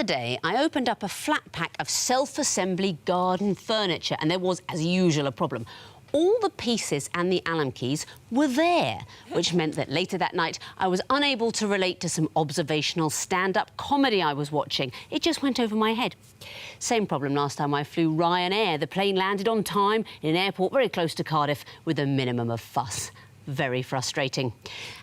other day, I opened up a flat pack of self-assembly garden furniture, and there was, as usual, a problem. All the pieces and the Allen keys were there, which meant that later that night I was unable to relate to some observational stand-up comedy I was watching. It just went over my head. Same problem last time I flew Ryanair. The plane landed on time in an airport very close to Cardiff with a minimum of fuss. Very frustrating.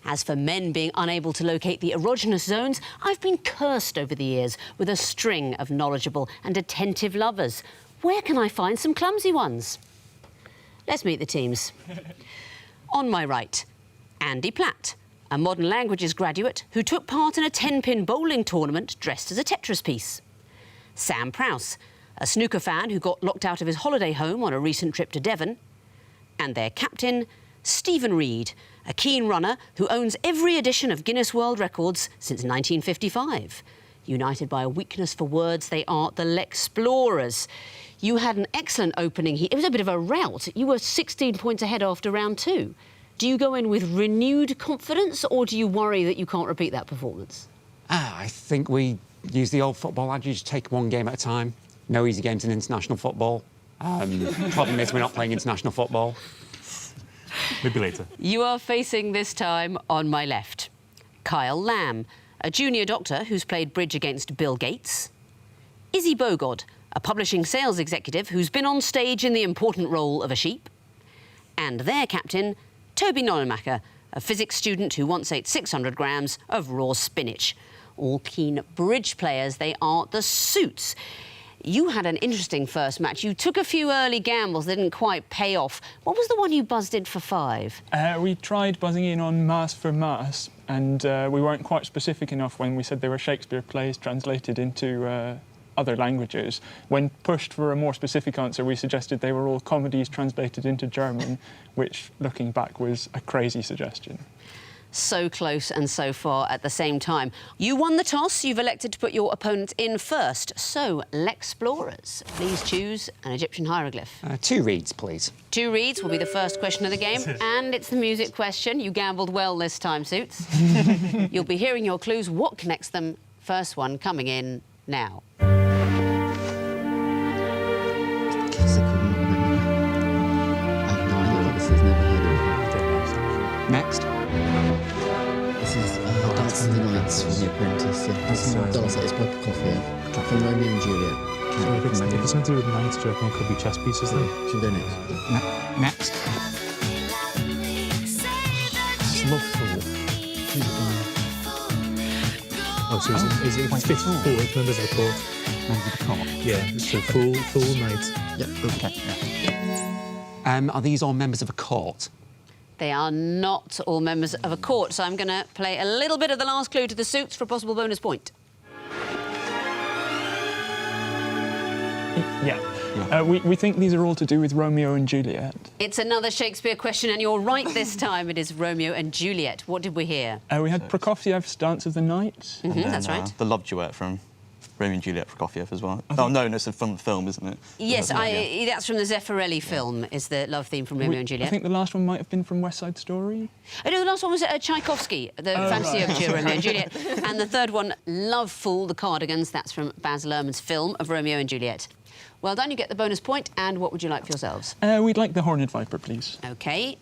As for men being unable to locate the erogenous zones, I've been cursed over the years with a string of knowledgeable and attentive lovers. Where can I find some clumsy ones? Let's meet the teams. On my right, Andy Platt, a modern languages graduate who took part in a 10-pin bowling tournament dressed as a Tetris piece. Sam Prowse, a snooker fan who got locked out of his holiday home on a recent trip to Devon. And their captain, Stephen Reed, a keen runner who owns every edition of Guinness World Records since 1955. United by a weakness for words, they are the Lexplorers. You had an excellent opening here. It was a bit of a rout. You were 16 points ahead after round 2. Do you go in with renewed confidence, or do you worry that you can't repeat that performance? I think we use the old football adage, take one game at a time. No easy games in international football. Problem is we're not playing international football. Maybe later. You are facing this time on my left. Kyle Lamb, a junior doctor who's played bridge against Bill Gates. Izzy Bogod, a publishing sales executive who's been on stage in the important role of a sheep. And their captain, Toby Nollenmacher, a physics student who once ate 600 grams of raw spinach. All keen bridge players, they are the Suits. You had an interesting first match. You took a few early gambles that didn't quite pay off. What was the one you buzzed in for 5? We tried buzzing in on Mass for Mass, and we weren't quite specific enough when we said they were Shakespeare plays translated into other languages. When pushed for a more specific answer, we suggested they were all comedies translated into German, which, looking back, was a crazy suggestion. So close and so far at the same time. You won the toss. You've elected to put your opponent in first. So, Lexplorers, please choose an Egyptian hieroglyph. 2 reads, please. 2 reads will be the first question of the game, and it's the music question. You gambled well this time, Suits. You'll be hearing your clues. What connects them? First one coming in now. Next. This is Dance of the Nights from The Apprentice. This is Dorset by Prokofiev from Romeo and Juliet. If it's something to do with nights, do you reckon it could be chess pieces then? Should we go next? Next. Slothful. Oh, so is it fifth forward, members of the court? Members of the court? Yeah, so full night. Yeah, OK. Yeah. Are these all members of a court? They are not all members of a court, so I'm going to play a little bit of the last clue to the Suits for a possible bonus point. Yeah. We think these are all to do with Romeo and Juliet. It's another Shakespeare question, and you're right this time. It is Romeo and Juliet. What did we hear? We had Prokofiev's Dance of the Night. And then, that's right. The love duet from Romeo and Juliet, Prokofiev as well. Oh, no, it's from the film, isn't it? Yes, that's from the Zeffirelli film, is the love theme from Romeo and Juliet. I think the last one might have been from West Side Story. Oh, no, the last one was Tchaikovsky, the Fantasy of Romeo and Juliet. And the third one, Love Fool, the Cardigans, that's from Baz Luhrmann's film of Romeo and Juliet. Well done, you get the bonus point, and what would you like for yourselves? We'd like the Horned Viper, please. OK.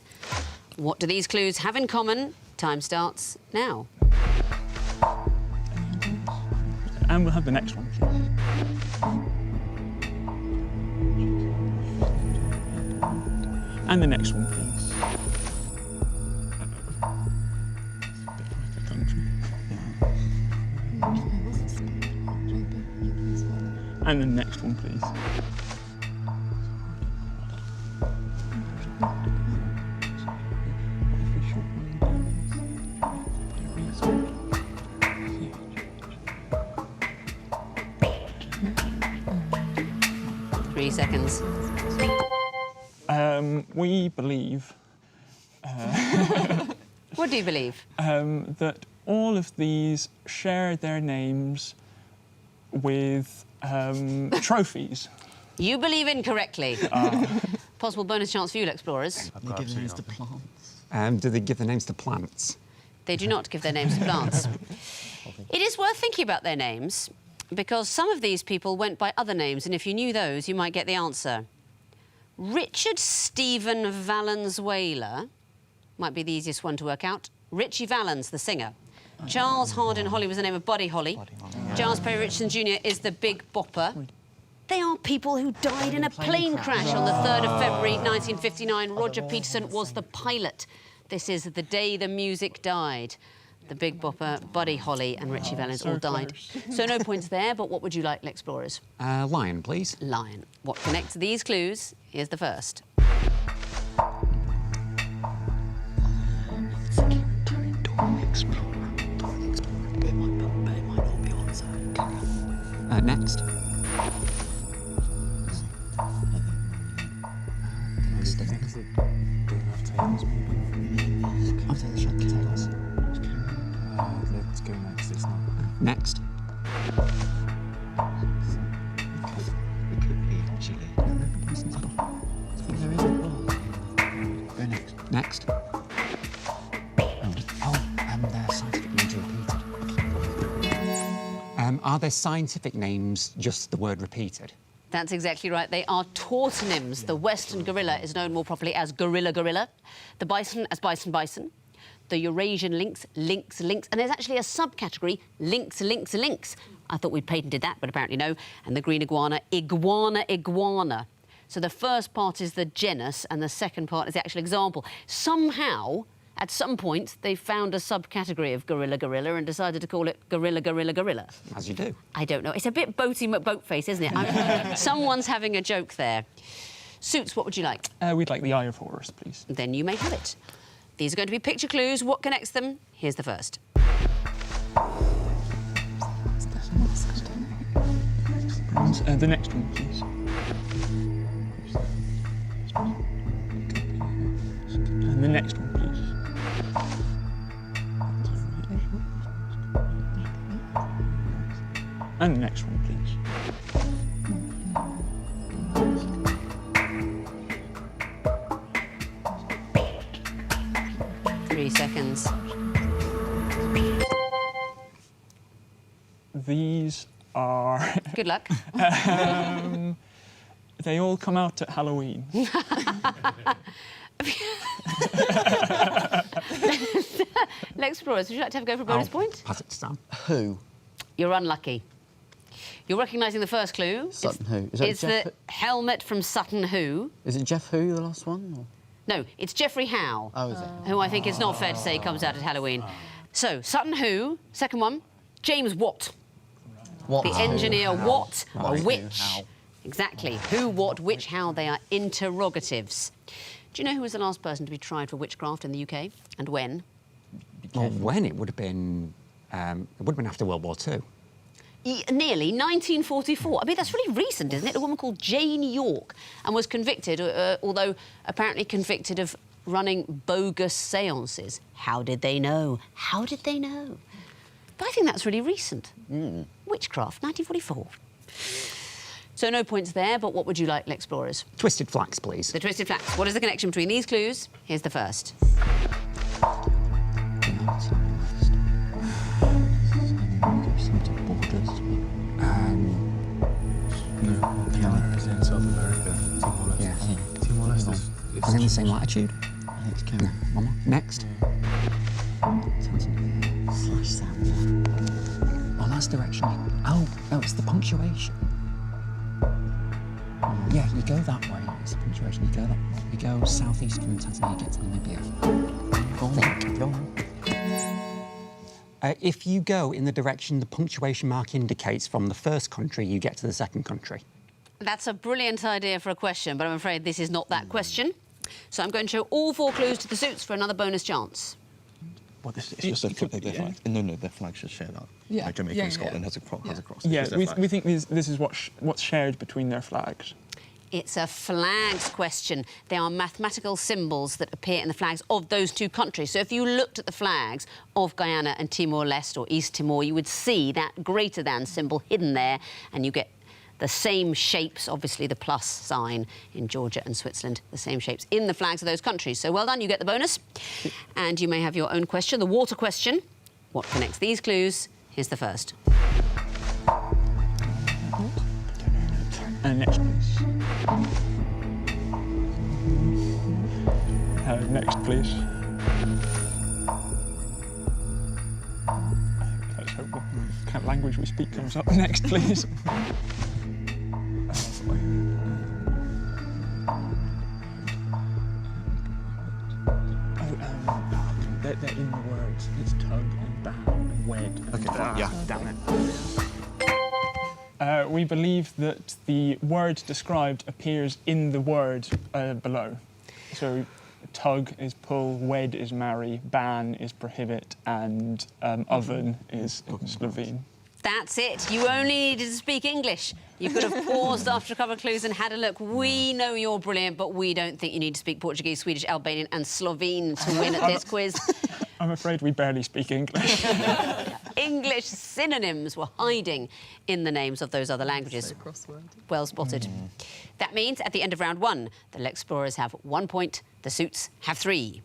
What do these clues have in common? Time starts now. And we'll have the next one. And the next one, please. And the next one, please. 3 seconds. We believe... What do you believe? That all of these share their names with trophies. You believe incorrectly. Possible bonus chance for you, Explorers. They give names to plants. Do they give the names to plants? They do not give their names to plants. It is worth thinking about their names. because some of these people went by other names, and if you knew those, you might get the answer. Richard Stephen Valenzuela might be the easiest one to work out. Richie Valens, the singer. Charles Hardin Holly was the name of Buddy Holly. Giles Perry Richardson Jr. is the Big Bopper. They are people who died in a plane crash on the 3rd of February 1959. Roger Peterson was the pilot. This is the day the music died. The Big Bopper, Buddy Holly and Richie Valens all died. So no points there, but what would you like, Lexplorers? Lion, please. Lion. What connects these clues? Here's the first. Next. I'll take the shot of tails. Let's go next. It's not. Next. It could be, actually. There isn't. Go next. Next. They're scientific names repeated. Are their scientific names just the word repeated? That's exactly right. They are tautonyms. The western gorilla is known more properly as gorilla gorilla, the bison as bison bison, the Eurasian lynx, lynx lynx, and there's actually a subcategory, lynx lynx lynx. I thought we'd patented that, but apparently no. And the green iguana, iguana iguana. So the first part is the genus and the second part is the actual example. Somehow, at some point, they found a subcategory of gorilla gorilla and decided to call it gorilla gorilla gorilla. As you do. I don't know. It's a bit Boaty McBoatface, isn't it? Someone's having a joke there. Suits, what would you like? We'd like the eye of Horus, please. Then you may have it. These are going to be picture clues. What connects them? Here's the first. The next one, please. And the next one, please. And the next one, please. 3 seconds. These are... Good luck. They all come out at Halloween. Lexplorers, would you like to have a go for a bonus point? Pass it to Sam. Who? You're unlucky. You're recognising the first clue. Sutton Who? Is that It's Jeff the helmet from Sutton Who. Is it Jeff Who, the last one? Or? No, it's Geoffrey Howe. Oh, is it? Who I think it's not fair to say comes out at Halloween. So, Sutton Who, second one, James Watt. What? The engineer Watt, Right. which... How? Exactly. Who, what, which, how, they are interrogatives. Do you know who was the last person to be tried for witchcraft in the UK and when? Well, when it would have been after World War II. Nearly 1944. I mean, that's really recent, isn't it? A woman called Jane York and was convicted, although apparently convicted of running bogus seances. How did they know? How did they know? But I think that's really recent. Witchcraft, 1944. So no points there, but what would you like, Lexplorers? Twisted Flax, please. The Twisted Flax. What is the connection between these clues? Here's the first. Canada is in South America. Timor-Leste. Yes. Timor-Leste is... And in the same latitude. I think it's Karen. One more. Next. Slash Sam. Oh, that's direction. Oh, no, it's the punctuation. Yeah, you go that way. It's the punctuation. You go that way. You go southeast from Tanzania, you get to Namibia. Go on. Go on. If you go in the direction the punctuation mark indicates from the first country, you get to the second country. That's a brilliant idea for a question, but I'm afraid this is not that question. So I'm going to show all 4 clues to the Suits for another bonus chance. Well, it's just a flag. Their flag. No, their flag should share that. Yeah. Like Jamaica Yeah, and Scotland yeah. has a cross. Yeah, It's their flag. we think this is what's shared between their flags. It's a flags question. They are mathematical symbols that appear in the flags of those 2 countries. So if you looked at the flags of Guyana and Timor-Leste or East Timor, you would see that greater than symbol hidden there, and you get the same shapes, obviously the plus sign in Georgia and Switzerland, the same shapes in the flags of those countries. So well done, you get the bonus. And you may have your own question, the water question. What connects these clues? Here's the first. And next, please. Next, please. Let's hope what kind of language we speak comes up. Next, please. They're in the words. It's tug and bow and wed. Okay, fine. Yeah. Damn it. We believe that the word described appears in the word below. So tug is pull, wed is marry, ban is prohibit, and oven is Slovene. That's it. You only needed to speak English. You could have paused after a couple of clues and had a look. We know you're brilliant, but we don't think you need to speak Portuguese, Swedish, Albanian and Slovene to win at this quiz. I'm afraid we barely speak English. English synonyms were hiding in the names of those other languages. Well spotted. That means at the end of round 1, the Lexplorers have 1 point, the Suits have 3.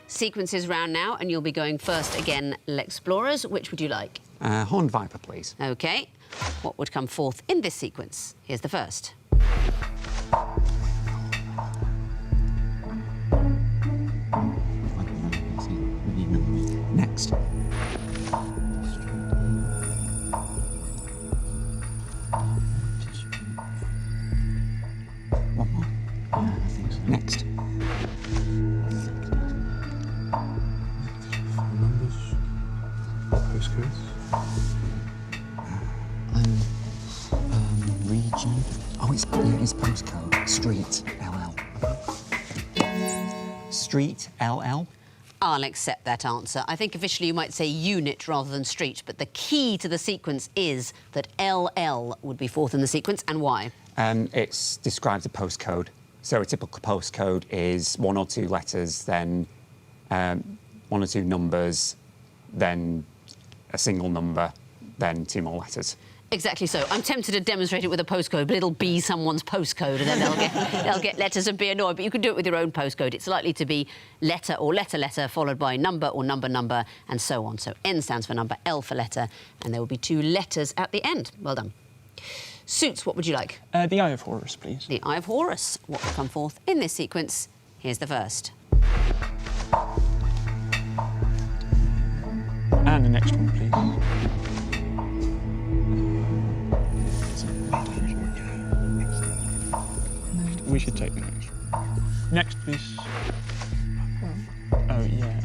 Sequences round now, and you'll be going first again, Lexplorers. Which would you like? Horned Viper, please. OK. What would come forth in this sequence? Here's the first. Next. One more. Next. Numbers. Postcodes. Region. Oh, it's postcode. Street, LL. Street, LL. I'll accept that answer. I think officially you might say unit rather than street, but the key to the sequence is that LL would be fourth in the sequence, and why? It describes a postcode. So a typical postcode is 1 or 2 letters, then 1 or 2 numbers, then a single number, then 2 more letters. Exactly so. I'm tempted to demonstrate it with a postcode, but it'll be someone's postcode, and then they'll get letters and be annoyed. But you can do it with your own postcode. It's likely to be letter or letter, followed by number or number, and so on. So N stands for number, L for letter, and there will be 2 letters at the end. Well done. Suits, what would you like? The Eye of Horus, please. The Eye of Horus. What will come forth in this sequence? Here's the first. And the next one, please. We should take the next one. Next, please. Oh, yeah.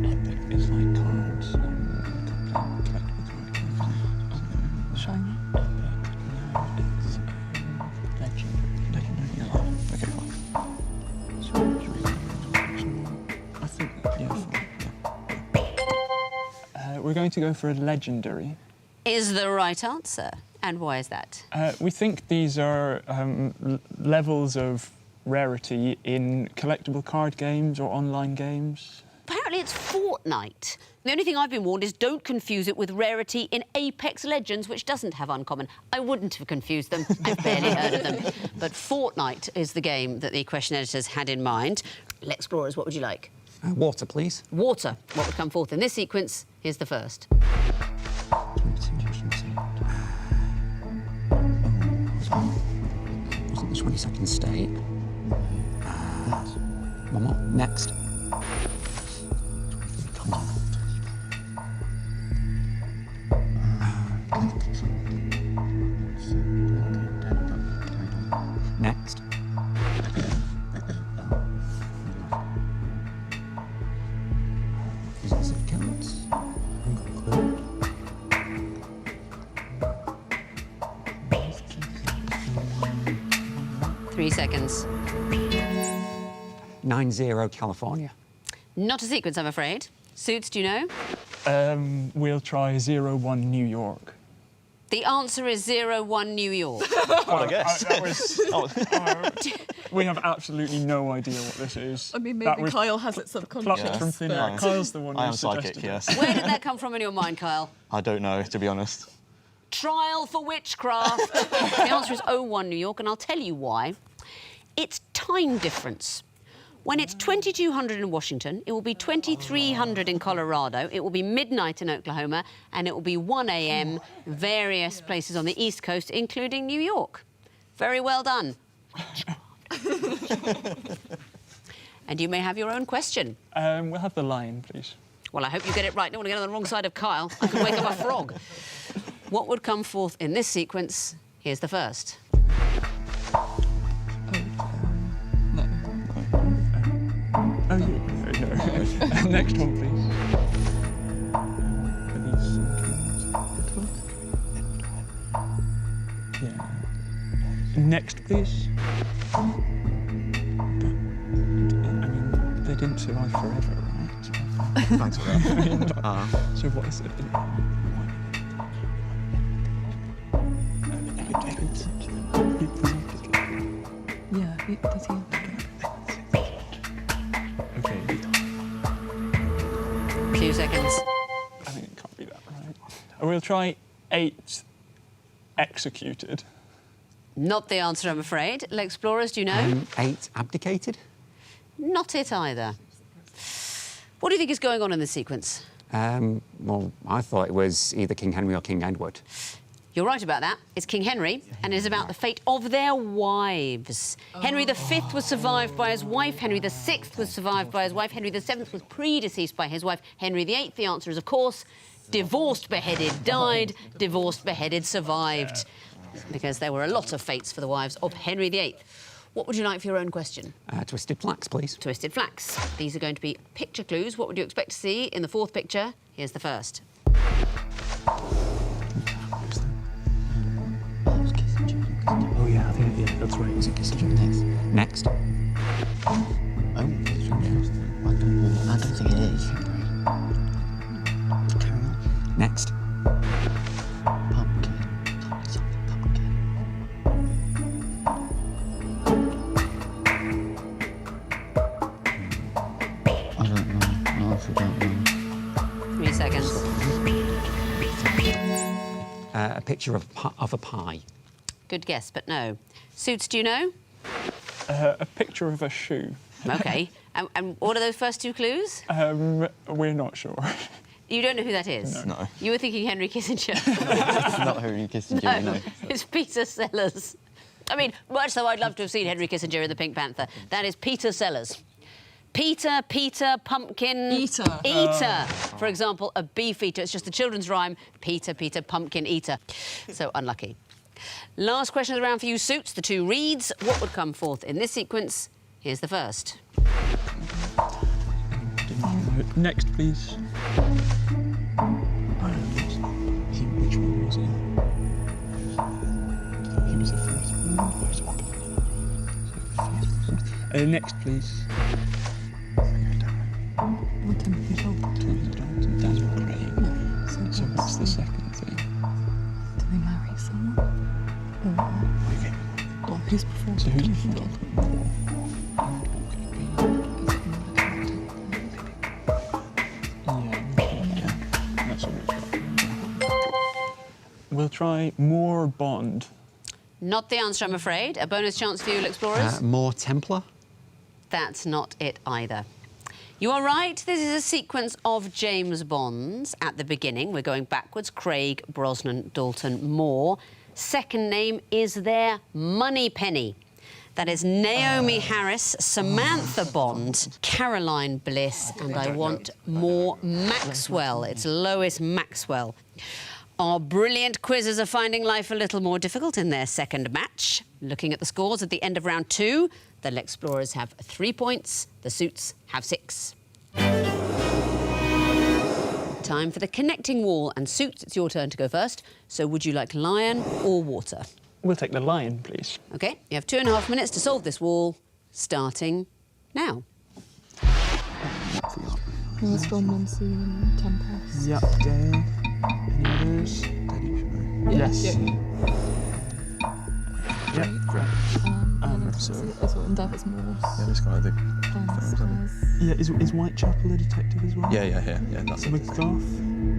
Epic is like cards. Shiny? Epic. No, it's legend. Legendary. Okay, fine. I think, yeah, fine. We're going to go for a legendary. Is the right answer. And why is that? We think these are levels of rarity in collectible card games or online games. Apparently it's Fortnite. The only thing I've been warned is don't confuse it with rarity in Apex Legends, which doesn't have uncommon. I wouldn't have confused them. I've barely heard of them. But Fortnite is the game that the question editors had in mind. Lexplorers, what would you like? Water, please. Water. What would come forth in this sequence? Here's the first. Wasn't the 22nd state? One more. Next. Next. Is this it counts? I haven't got a clue. 3 seconds. 90 California. Not a sequence, I'm afraid. Suits, do you know? We'll try 01 New York. The answer is 01 New York. Well, I guess. We have absolutely no idea what this is. I mean, That maybe was Kyle has it subconscious. plucked from thin air. Yeah. Kyle's the one who I am suggested psychic, it. yes. Where did that come from in your mind, Kyle? I don't know, to be honest. Trial for witchcraft. The answer is 01 New York, and I'll tell you why. It's time difference. When it's 2200 in Washington, it will be 2300 in Colorado, it will be midnight in Oklahoma, and it will be 1 a.m. various places on the East Coast, including New York. Very well done. And you may have your own question. We'll have the lion, please. Well, I hope you get it right. Don't want to get on the wrong side of Kyle. I could wake up a frog. What would come forth in this sequence? Here's the first. Oh, yeah. No. Next one, please. Yeah. Next, please. I mean, they didn't survive forever, right? Thanks for that. So what is it? Yeah, does he? Okay. 2 seconds. I think it can't be that, right? We'll try 8 executed. Not the answer, I'm afraid. Lexplorers, do you know? 8 abdicated. Not it either. What do you think is going on in this sequence? Well, I thought it was either King Henry or King Edward. You're right about that. It's King Henry, and it is about the fate of their wives. Henry V was survived by his wife. Henry VI was survived by his wife. Henry VII was predeceased by his wife. Henry VIII, the answer is, of course, divorced, beheaded, died, divorced, beheaded, survived. Because there were a lot of fates for the wives of Henry VIII. What would you like for your own question? Twisted flax, please. Twisted flax. These are going to be picture clues. What would you expect to see in the fourth picture? Here's the first. Oh yeah, I think that's right. Was it Kissinger next? Next. Oh, I don't think it is. Caramel? Next. Pumpkin. Something pumpkin. I don't know. I actually don't know. 3 seconds. A picture of a pie. Good guess, but no. Suits, do you know? A picture of a shoe. OK. And what are those first 2 clues? We're not sure. You don't know who that is? No. You were thinking Henry Kissinger. It's not Henry Kissinger, No, no. it's Peter Sellers. I mean, much though I'd love to have seen Henry Kissinger in the Pink Panther, that is Peter Sellers. Peter, pumpkin... Eater. Eater. For example, a beef eater. It's just a children's rhyme. Peter, pumpkin eater. So unlucky. Last question is around for you, Suits. The 2 reads. What would come forth in this sequence? Here's the first. Next, please. Which one was it? He was the first one. Next, please. So what's the second thing? Do they marry someone? Or who's before? So who's before? Yeah, that's all we've got. We'll try more Bond. Not the answer, I'm afraid. A bonus chance for you, Explorers. More Templar. That's not it either. You are right. This is a sequence of James Bonds. At the beginning, we're going backwards. Craig, Brosnan, Dalton, Moore. Second name is their Moneypenny. That is Naomi Harris, Samantha Bond, Caroline Bliss, and I want more Maxwell. It's Lois Maxwell. Our brilliant quizzes are finding life a little more difficult in their second match. Looking at the scores at the end of round 2, the Lexplorers have 3 points, the Suits have 6. Time for the connecting wall, and Suits, it's your turn to go first. So would you like lion or water? We'll take the lion, please. OK, you have 2.5 minutes to solve this wall, starting now. Storm, Monsoon, Tempest. Yep, Gale. Any others? Yes. Yeah. Yep, great. So, David's Moore. Yeah, it's kind of the Downstairs. yeah, is Whitechapel a detective as well? Yeah, that's it. McGuff and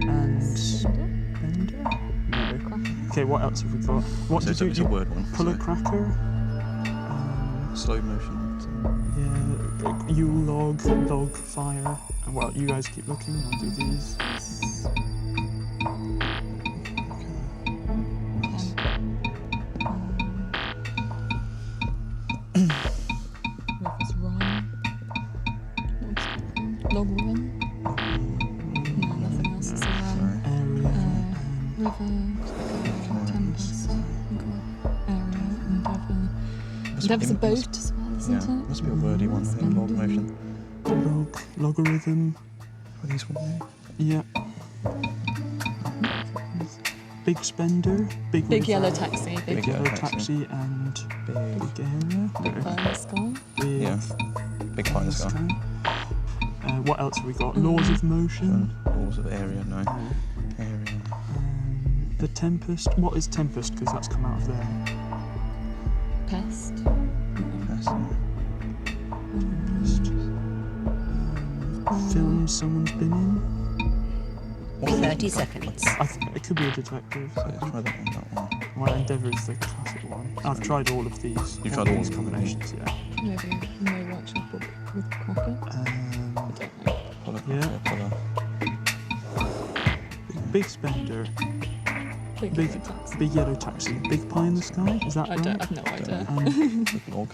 Bender? No. Okay, what else have we got? What So did it's a word one. Pull a so cracker? slow motion. Yeah, log, fire. And well, you guys keep looking, I'll do these. River's run. Log run. No, nothing else is a run. River, tempest, area, endeavour. Endeavour's a boat as well, isn't Yeah, it? must be a wordy one, I think, log motion. Logarithm. Are these one there? Yeah. Big spender. Big river, yellow taxi, Big yellow yellow taxi. taxi and Big, big area. big fire in the sky. Big yeah. Big pie in the sky. What else have we got? Laws of motion. Laws of area, no. Area. The tempest. What is tempest? Because that's come out of there. Pest. That's, Film someone's been in. 30 seconds. I think it could be a detective. so let's try that one. Well, Endeavour is the classic one. I've tried all of these. You've tried all these of them? combinations, yeah. Maybe no Whitechapel with Cracker. I don't know. Pull up, Yeah. pull up. Big spender. Big Big, yellow taxi. big yellow taxi. Big pie in the sky. Is that I right? don't. I've no idea. Big log.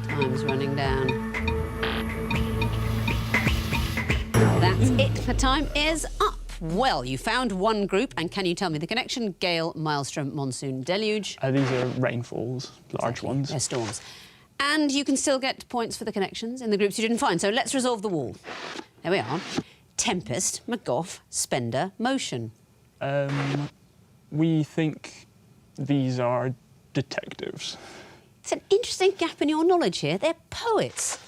Time's running down. That's it. The time is up. Well, you found one group, and can you tell me the connection? Gale, maelstrom, monsoon, deluge. These are rainfalls, large ones. They're storms. And you can still get points for the connections in the groups you didn't find. So let's resolve the wall. There we are. Tempest, McGough, spender, motion. We think these are detectives. It's an interesting gap in your knowledge here. They're poets.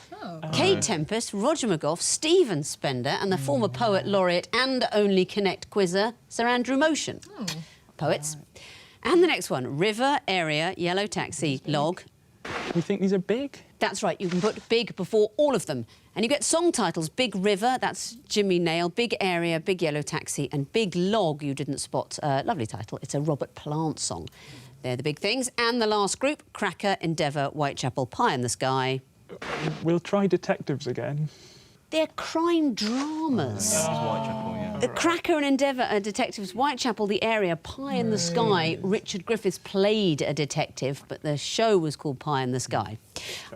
Kate Tempest, Roger McGough, Stephen Spender, and the former poet laureate and only Connect quizzer, Sir Andrew Motion. Poets. And the next one, river, area, yellow taxi, log. We think these are big. That's right, you can put big before all of them. And you get song titles, Big River, that's Jimmy Nail, Big Area, Big Yellow Taxi, and Big Log, you didn't spot. Lovely title, it's a Robert Plant song. They're the big things. And the last group, Cracker, Endeavour, Whitechapel, Pie in the Sky. We'll try detectives again. They're crime dramas. This is Whitechapel, yeah. The Cracker and Endeavour are detectives. Whitechapel, the area, Pie in the Sky. Richard Griffiths played a detective, but the show was called Pie in the Sky.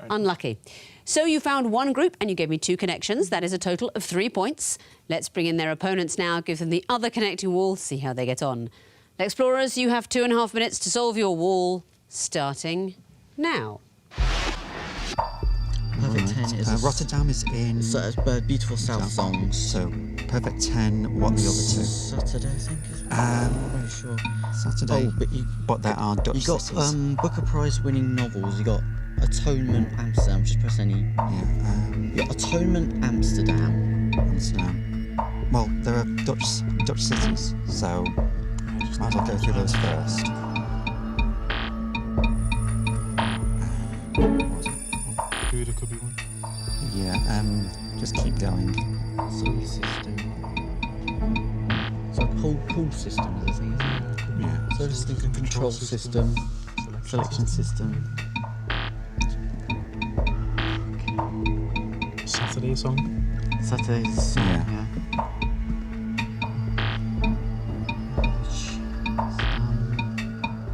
Unlucky. So you found one group and you gave me 2 connections. That is a total of 3 points. Let's bring in their opponents now, give them the other connecting wall, see how they get on. Lexplorers, you have 2.5 minutes to solve your wall, starting now. Perfect 10 is Rotterdam is in... Beautiful South songs. So, perfect 10, what the other 2? Saturday, I think. I'm not very sure. Saturday. Oh, but there are Dutch you got cities. Booker Prize winning novels. You got Atonement Amsterdam. Just press any. Yeah, You got Atonement Amsterdam. Amsterdam. Well, there are Dutch cities, so might as well go through those first. What was it? Buddha could be one. Yeah, just keep going. Solar system. So pull system is the thing, isn't it? Yeah. Solar system, control system, selection system. Saturday song. Saturday's song, Yeah. yeah.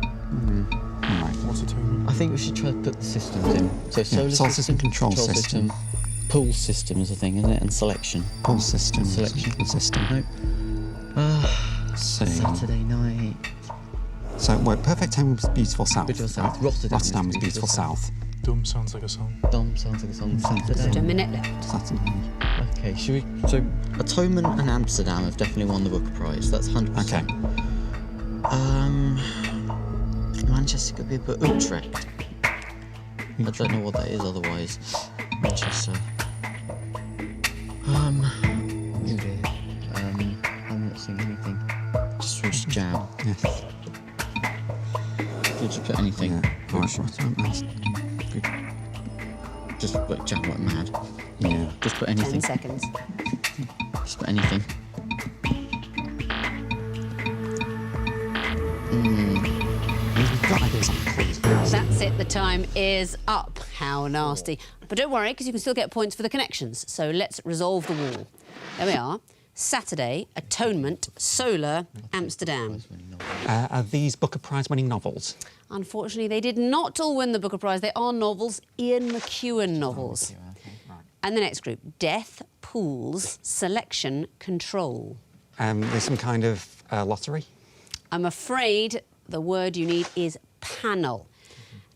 Alright. What's atonement? I think we should try to put the systems in. So solar solar system, control system. Pull system is a thing, isn't it? And selection. Pull system. Selection. System. Nope. See. Saturday night. So, wait, perfect 10 was Beautiful South. Beautiful South. right? Rotterdam was is Beautiful Beautiful South. Dumb sounds like a song. Dom sounds like a song. Just a Saturday. minute left. Saturday. Okay, should we? So, Atonement and Amsterdam have definitely won the Booker Prize. That's 100%. Okay. Manchester could be, but Utrecht. I don't know what that is otherwise. Manchester. Oh dear. I'm not seeing anything. Just jam. Yes. Just put anything. Yeah. Alright, Rotterdam. Just like jam like mad. Yeah. Just put 10 anything. seconds. Just put anything. got ideas on clues. That's it, the time is up. How nasty. But don't worry, because you can still get points for the connections. So let's resolve the wall. There we are. Saturday, Atonement, Solar, Amsterdam. Are these Booker Prize-winning novels? Unfortunately, they did not all win the Booker Prize. They are novels, Ian McEwan novels. And the next group, Death, Pools, Selection, Control. There's some kind of lottery? I'm afraid the word you need is panel.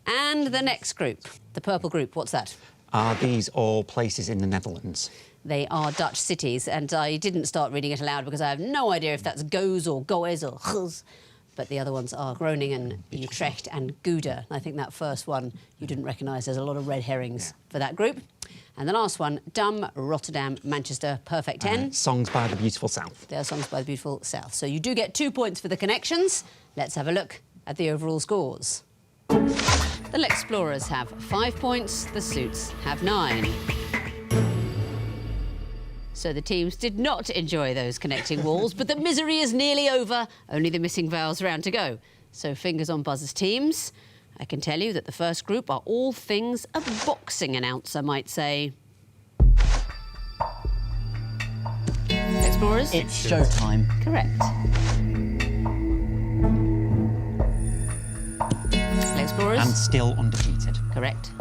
And the next group, the purple group, what's that? Are these all places in the Netherlands? They are Dutch cities, and I didn't start reading it aloud because I have no idea if that's Goes or Goes or Goes. But the other ones are Groningen, Utrecht and Gouda. I think that first one you didn't recognise. There's a lot of red herrings for that group. And the last one, Dum, Rotterdam, Manchester, Perfect 10. Songs by the Beautiful South. They are Songs by the Beautiful South. So you do get 2 points for the connections. Let's have a look at the overall scores. The Lexplorers have 5 points, the Suits have 9. So the teams did not enjoy those connecting walls, but the misery is nearly over. Only the missing vowels round to go. So fingers on buzzers, teams. I can tell you that the first group are all things a boxing announcer might say. Explorers? It's showtime. Correct. Explorers? And still undefeated. Correct.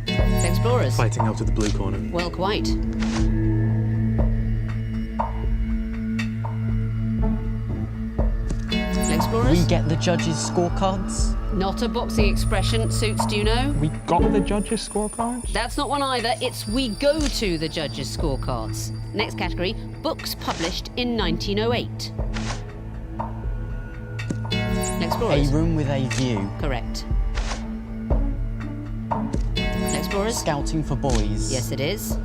Explorers? Fighting out of the blue corner. Well, quite. Explorers? We get the judges' scorecards. Not a boxing expression. Suits, do you know? We got the judges' scorecards? That's not one either. It's we go to the judges' scorecards. Next category, books published in 1908. Explorers? A room with a view. Correct. Explorers? Scouting for boys. Yes, it is.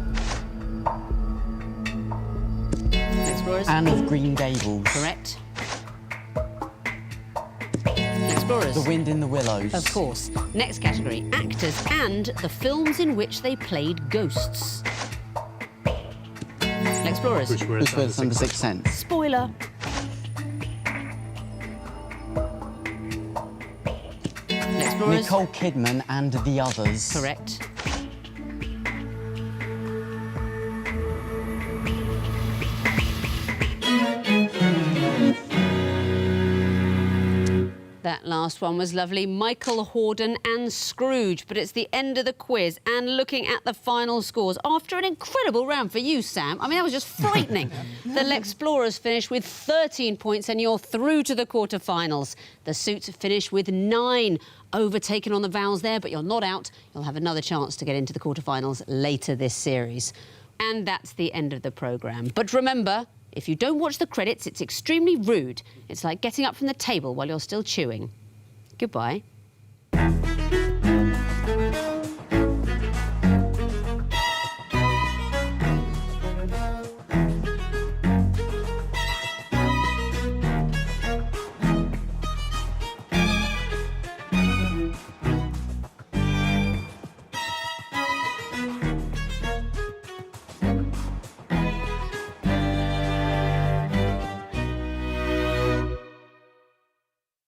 Explorers? Anne of Green Gables. Correct. Explorers? The Wind in the Willows. Of course. Next category, actors and the films in which they played ghosts. Explorers? Which were Bruce Willis and the Sixth Sense. Spoiler. Explorers? Nicole Kidman and the others. Correct. That last one was lovely. Michael Hordern and Scrooge. But it's the end of the quiz and looking at the final scores. After an incredible round for you, Sam. I mean, that was just frightening. The Lexplorers finished with 13 points and you're through to the quarterfinals. The Suits finished with 9. Overtaken on the vowels there, but you're not out. You'll have another chance to get into the quarterfinals later this series. And that's the end of the programme. But remember, if you don't watch the credits, it's extremely rude. It's like getting up from the table while you're still chewing. Goodbye.